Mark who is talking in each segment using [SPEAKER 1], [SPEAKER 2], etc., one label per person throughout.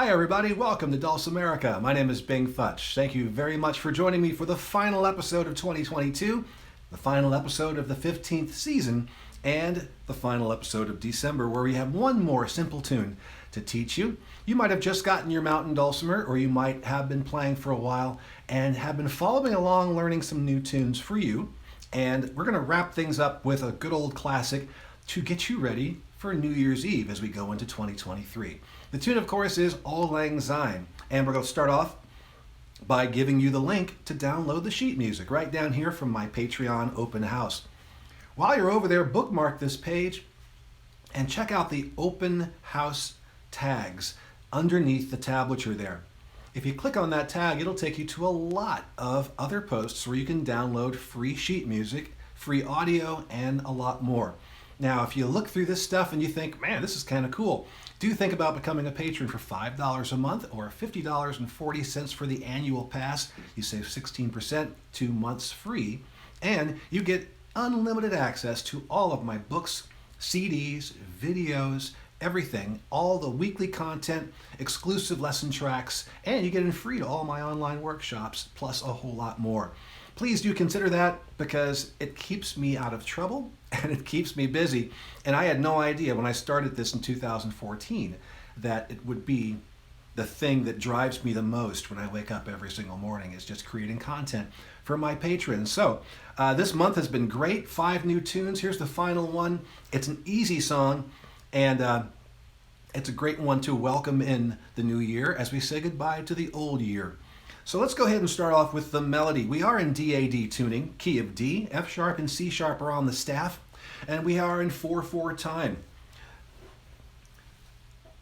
[SPEAKER 1] Hi everybody, welcome to Dulcimerica. My name is Futch. Thank you very much for joining me for the final episode of 2022, the final episode of the 15th season, and the final episode of December, where we have one more simple tune to teach you. You might have just gotten your mountain dulcimer, or you might have been playing for a while and have been following along learning some new tunes for you. And we're going to wrap things up with a good old classic to get you ready for New Year's Eve as we go into 2023. The tune, of course, is Auld, Syne, and we're going to start off by giving you the link to download the sheet music right down here from my Patreon open house. While you're over there, bookmark this page and check out the open house tags underneath the tablature there. If you click on that tag, it'll take you to a lot of other posts where you can download free sheet music, free audio, and a lot more. Now, if you look through this stuff and you think, man, this is kind of cool, do think about becoming a patron for $5 a month or $50.40 for the annual pass. You save 16%, 2 months free, and you get unlimited access to all of my books, CDs, videos, everything, all the weekly content, exclusive lesson tracks, and you get in free to all my online workshops, plus a whole lot more. Please do consider that because it keeps me out of trouble and it keeps me busy. And I had no idea when I started this in 2014 that it would be the thing that drives me the most when I wake up every single morning, is just creating content for my patrons. So this month has been great. 5 new tunes. Here's the final one. It's an easy song, and it's a great one to welcome in the new year as we say goodbye to the old year. So let's go ahead and start off with the melody. We are in DAD tuning, key of D. F sharp and C sharp are on the staff, and we are in 4/4 time.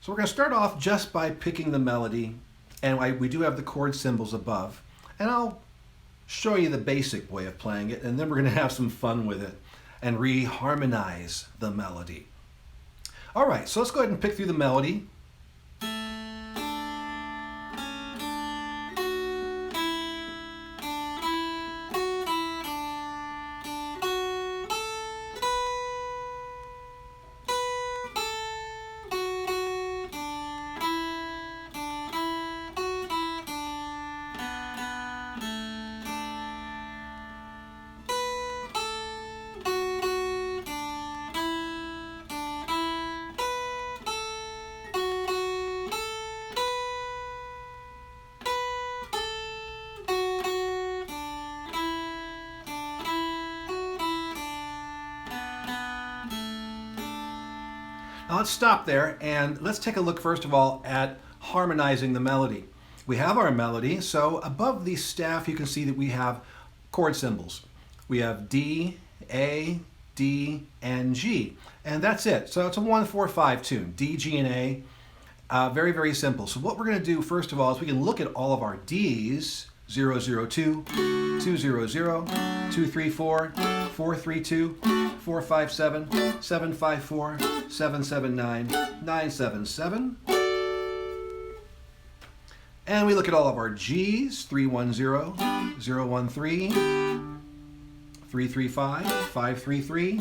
[SPEAKER 1] So we're going to start off just by picking the melody, and we do have the chord symbols above, and I'll show you the basic way of playing it, and then we're going to have some fun with it and re-harmonize the melody. All right, so let's go ahead and pick through the melody. Now let's stop there and let's take a look first of all at harmonizing the melody. We have our melody, so above the staff you can see that we have chord symbols. We have D, A, D, and G, and that's it. So it's a 1-4-5 tune, D, G, and A. Very, very simple. So what we're going to do first of all is we can look at all of our Ds, 0-0-2, 2-0-0, 2-3-4, 4-3-2, 4-5-7, 7-5-4, 7-7-9, 9-7-7. And we look at all of our Gs, 3-1-0, 0-1-3, 3-3-5, 5-3-3,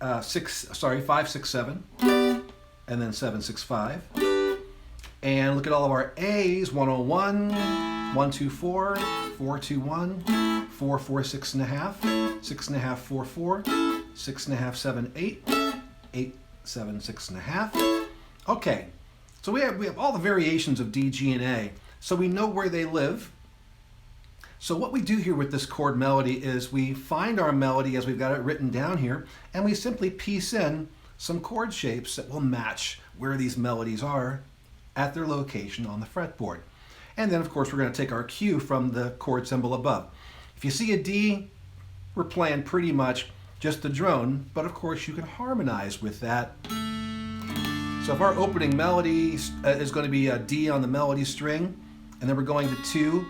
[SPEAKER 1] 5-6-7, and then 7-6-5. And look at all of our A's, 1-0-1, 1-2-4, 4-2-1, 4-4-6.5, 6.5-4-4, 6.5-7-8, 8-7-6.5. Okay, so we have all the variations of D, G, and A, so we know where they live. So what we do here with this chord melody is we find our melody as we've got it written down here, and we simply piece in some chord shapes that will match where these melodies are at their location on the fretboard. And then of course we're going to take our cue from the chord symbol above. If you see a D, we're playing pretty much just the drone, but of course you can harmonize with that. So if our opening melody is going to be a D on the melody string, and then we're going to 2,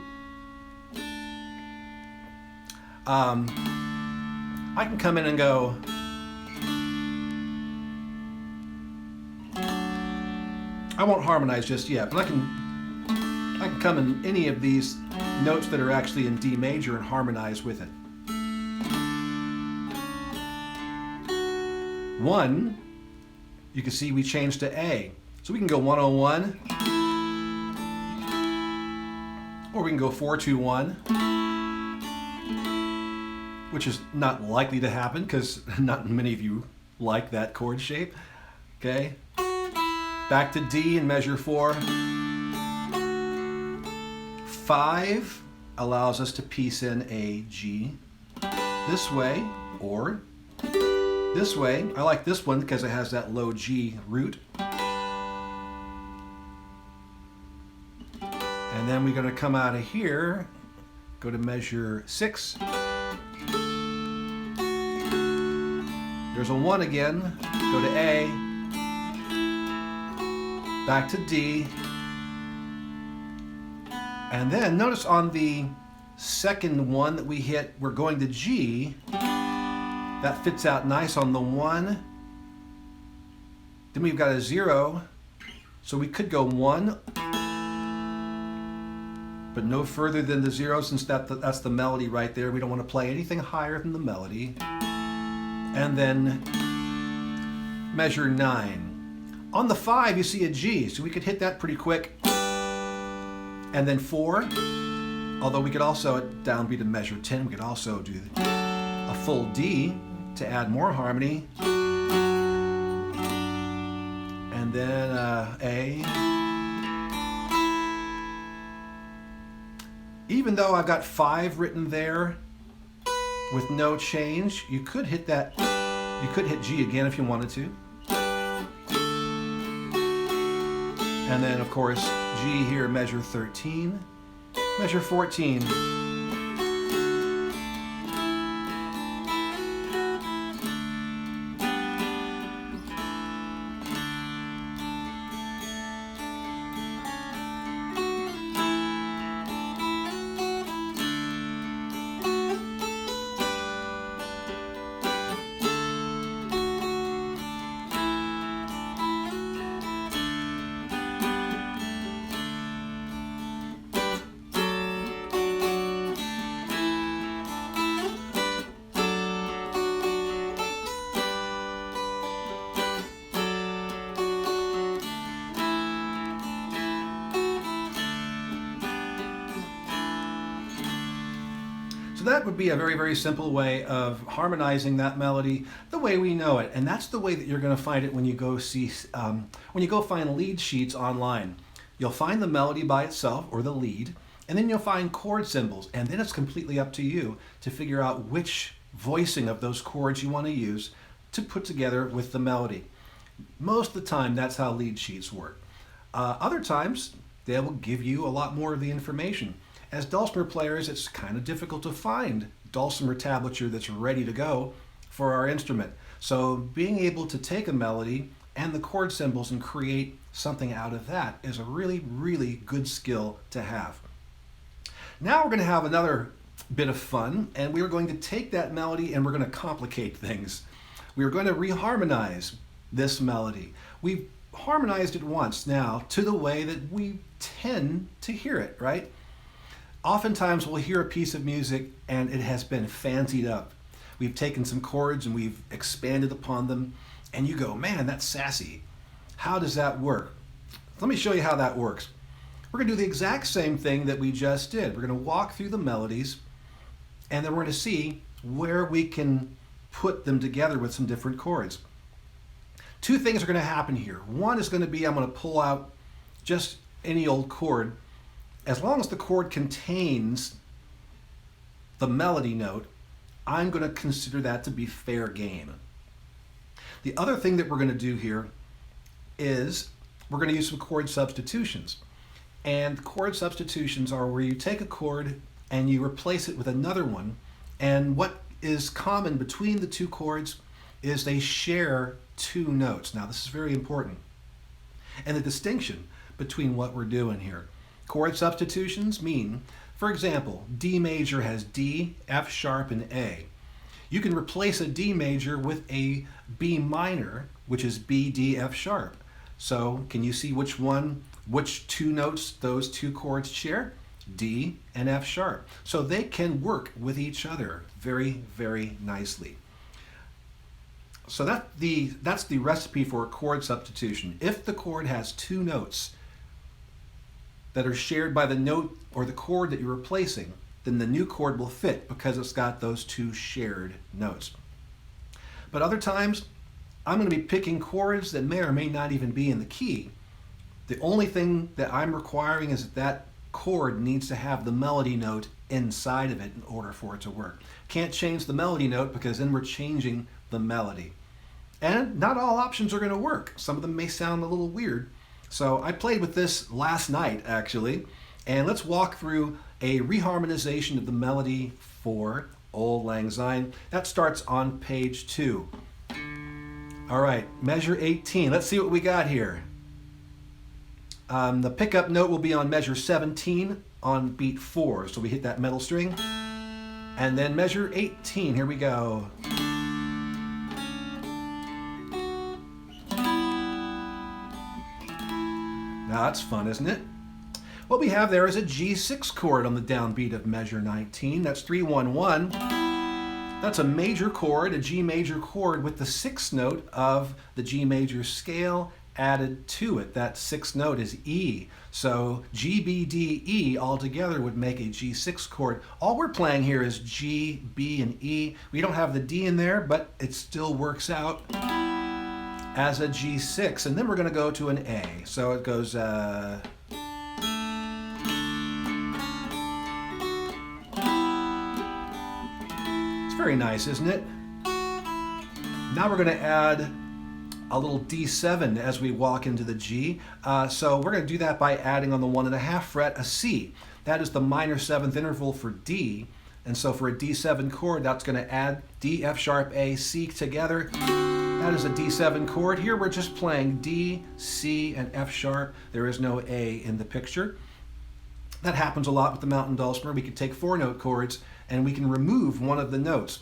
[SPEAKER 1] I can come in and go, I won't harmonize just yet, but I can come in any of these notes that are actually in D major and harmonize with it. 1, you can see we changed to A. So we can go 101, or we can go 421, which is not likely to happen because not many of you like that chord shape. Okay, back to D and measure 4. 5 allows us to piece in a G this way or this way. I like this one because it has that low G root. And then we're going to come out of here, go to measure 6. There's a 1 again, go to A, back to D, and then notice on the second one that we hit, we're going to G. That fits out nice on the 1. Then we've got a 0, so we could go 1, but no further than the 0 since that's the melody right there. We don't want to play anything higher than the melody. And then measure 9. On the 5, you see a G, so we could hit that pretty quick. And then 4, although we could also, downbeat to measure 10, we could also do a full D to add more harmony. And then A. Even though I've got 5 written there with no change, you could hit that, you could hit G again if you wanted to. And then of course, G here, measure 13, measure 14. That would be a very, very simple way of harmonizing that melody the way we know it. And that's the way that you're going to find it when you go find lead sheets online. You'll find the melody by itself, or the lead, and then you'll find chord symbols. And then it's completely up to you to figure out which voicing of those chords you want to use to put together with the melody. Most of the time, that's how lead sheets work. Other times, they will give you a lot more of the information. As dulcimer players, it's kind of difficult to find dulcimer tablature that's ready to go for our instrument. So being able to take a melody and the chord symbols and create something out of that is a really, really good skill to have. Now we're going to have another bit of fun, and we're going to take that melody and we're going to complicate things. We're going to reharmonize this melody. We've harmonized it once now to the way that we tend to hear it, right? Oftentimes we'll hear a piece of music and it has been fancied up. We've taken some chords and we've expanded upon them, and you go, man, that's sassy. How does that work? Let me show you how that works. We're going to do the exact same thing that we just did. We're going to walk through the melodies, and then we're going to see where we can put them together with some different chords. Two things are going to happen here. One is going to be, I'm going to pull out just any old chord. As long as the chord contains the melody note, I'm going to consider that to be fair game. The other thing that we're going to do here is we're going to use some chord substitutions. And chord substitutions are where you take a chord and you replace it with another one. And what is common between the two chords is they share 2 notes. Now, this is very important. And the distinction between what we're doing here. Chord substitutions mean, for example, D major has D, F sharp, and A. You can replace a D major with a B minor, which is B, D, F sharp. So can you see which 2 notes those 2 chords share? D and F sharp. So they can work with each other very, very nicely. So that's the recipe for a chord substitution. If the chord has two notes that are shared by the note or the chord that you're replacing, then the new chord will fit because it's got those two shared notes. But other times, I'm going to be picking chords that may or may not even be in the key. The only thing that I'm requiring is that chord needs to have the melody note inside of it in order for it to work. Can't change the melody note because then we're changing the melody. And not all options are going to work. Some of them may sound a little weird. So I played with this last night, actually, and let's walk through a reharmonization of the melody for Auld Lang Syne. That starts on page 2. All right, measure 18. Let's see what we got here. The pickup note will be on measure 17 on beat 4. So we hit that middle string. And then measure 18. Here we go. Now that's fun, isn't it? What we have there is a G6 chord on the downbeat of measure 19. That's 3-1-1. That's a major chord, a G major chord with the 6th note of the G major scale added to it. That 6th note is E. So G, B, D, E all together would make a G6 chord. All we're playing here is G, B, and E. We don't have the D in there, but it still works out as a G6. And then we're going to go to an A. So it goes... It's very nice, isn't it? Now we're going to add a little D7 as we walk into the G. So we're going to do that by adding on the 1.5 fret a C. That is the minor 7th interval for D. And so for a D7 chord, that's going to add D, F sharp, A, C together. That is a D7 chord. Here we're just playing D, C, and F sharp. There is no A in the picture. That happens a lot with the mountain dulcimer. We can take 4-note chords and we can remove one of the notes.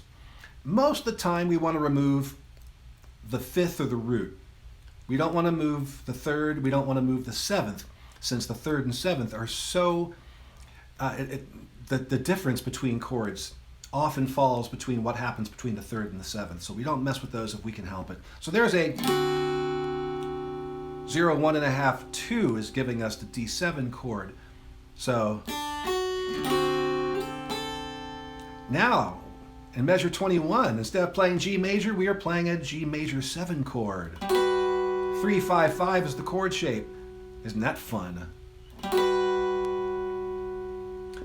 [SPEAKER 1] Most of the time we want to remove the 5th or the root. We don't want to move the 3rd, we don't want to move the 7th, since the 3rd and 7th are so, the difference between chords often falls between what happens between the 3rd and the 7th, so we don't mess with those if we can help it. So there's a 0, 1.5, 2 is giving us the D7 chord. So now, in measure 21, instead of playing G major, we are playing a G major 7 chord. 3-5-5 is the chord shape. Isn't that fun?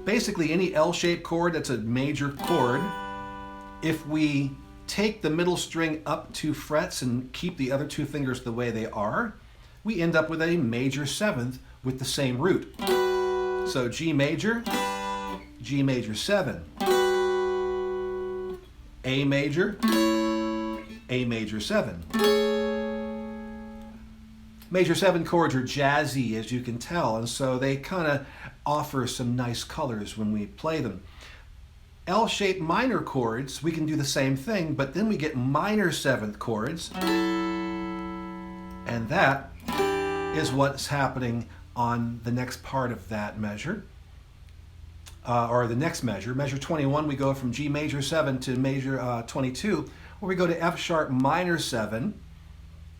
[SPEAKER 1] Basically, any L-shaped chord that's a major chord, if we take the middle string up 2 frets and keep the other 2 fingers the way they are, we end up with a major 7th with the same root. So G major 7. A major 7. Major 7 chords are jazzy, as you can tell, and so they kind of offer some nice colors when we play them. L-shaped minor chords, we can do the same thing, but then we get minor 7th chords, and that is what's happening on the next part of that measure. Or the next measure. Measure 21, we go from G major 7 to measure 22, where we go to F sharp minor 7,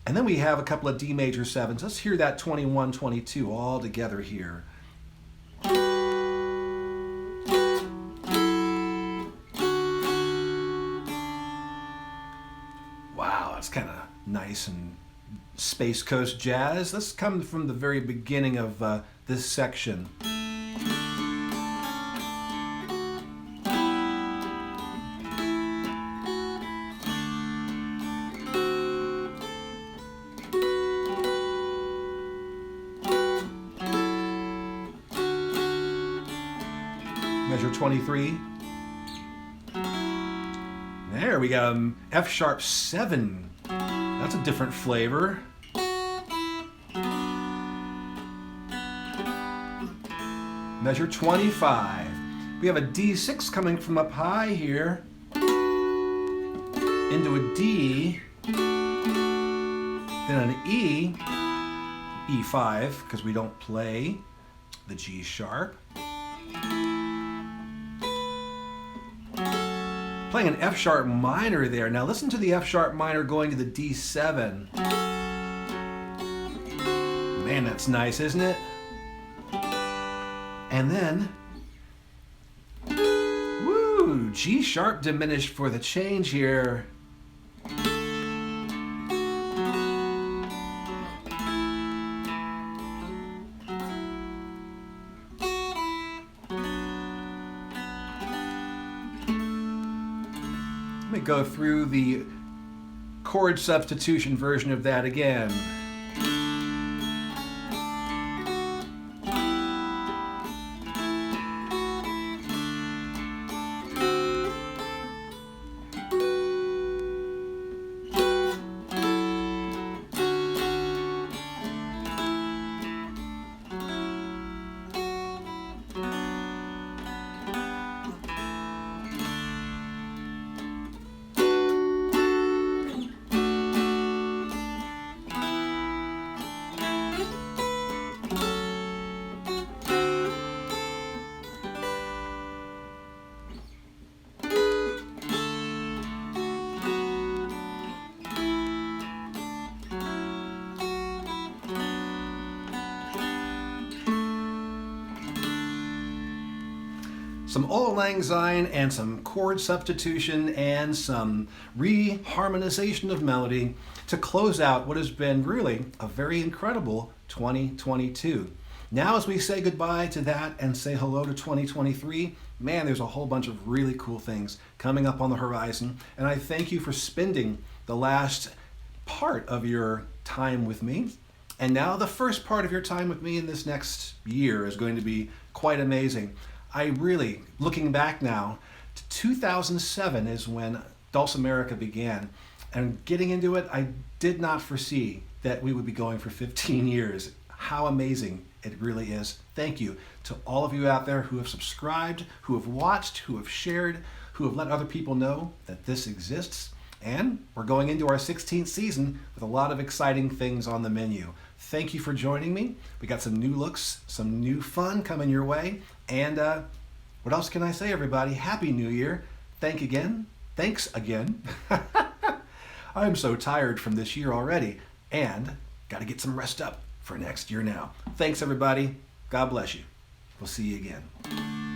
[SPEAKER 1] and then we have a couple of D major 7s. Let's hear that 21, 22 all together here. Wow, that's kind of nice and Space Coast jazz. Let's come from the very beginning of this section. Measure 23. There we got F sharp 7. That's a different flavor. Measure 25. We have a D6 coming from up high here into a D, then an E, E5, because we don't play the G sharp. Playing an F sharp minor there. Now listen to the F sharp minor going to the D7. Man, that's nice, isn't it? And then, woo, G sharp diminished for the change here. Let me go through the chord substitution version of that again. Some Auld Lang Syne and some chord substitution and some re-harmonization of melody to close out what has been really a very incredible 2022. Now as we say goodbye to that and say hello to 2023, man, there's a whole bunch of really cool things coming up on the horizon, and I thank you for spending the last part of your time with me. And now the first part of your time with me in this next year is going to be quite amazing. I really, looking back now, to 2007 is when Dulcimerica began. And getting into it, I did not foresee that we would be going for 15 years. How amazing it really is. Thank you to all of you out there who have subscribed, who have watched, who have shared, who have let other people know that this exists. And we're going into our 16th season with a lot of exciting things on the menu. Thank you for joining me. We got some new looks, some new fun coming your way. And what else can I say, everybody? Happy New Year. Thanks again. I'm so tired from this year already. And got to get some rest up for next year now. Thanks, everybody. God bless you. We'll see you again.